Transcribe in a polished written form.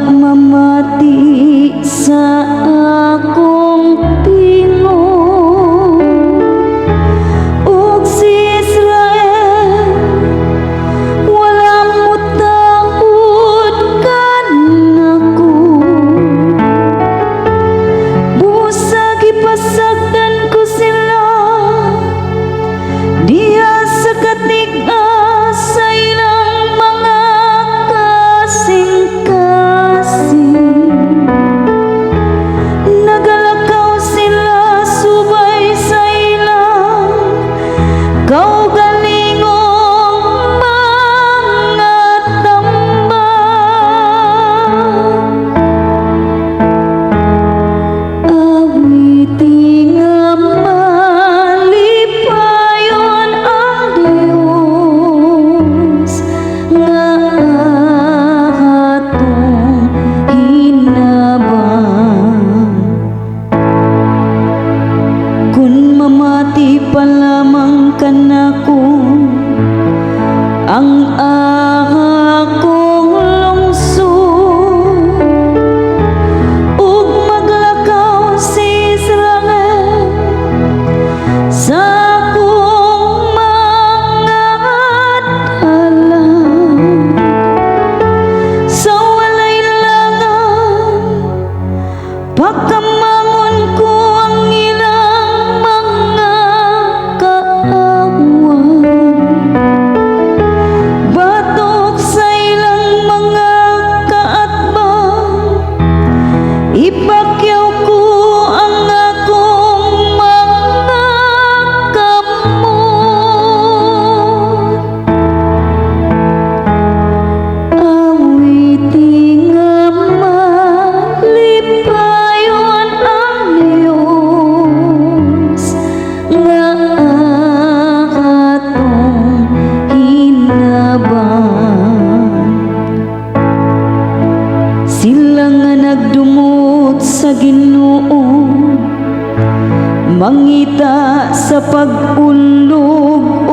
mamati sa akong tingog, ug si Israel wala mo taod kanako. Busa gipasagdan ko sila diha sa katig-a sa ilang mga kasing-kasing. Nagalakaw sila subay sa ilang kaugalingong mga tambag. Awiti nga malipayon ang Dios nga atong hinabang. Kun mamati pa lamang kanako ang akong lungsod, ug maglakaw si Israel sa akong mga dalan. Sa walay langan pagkamangon ko ang ilang mga kaawan, batok sa ilang mga kaatbang, ipakyaw ko ang akong mga kamot. Awiti nga malipayon ang Dios nga atong hinabang. Sila nga nagdumot sa Ginoo, mangita sa pag-ulog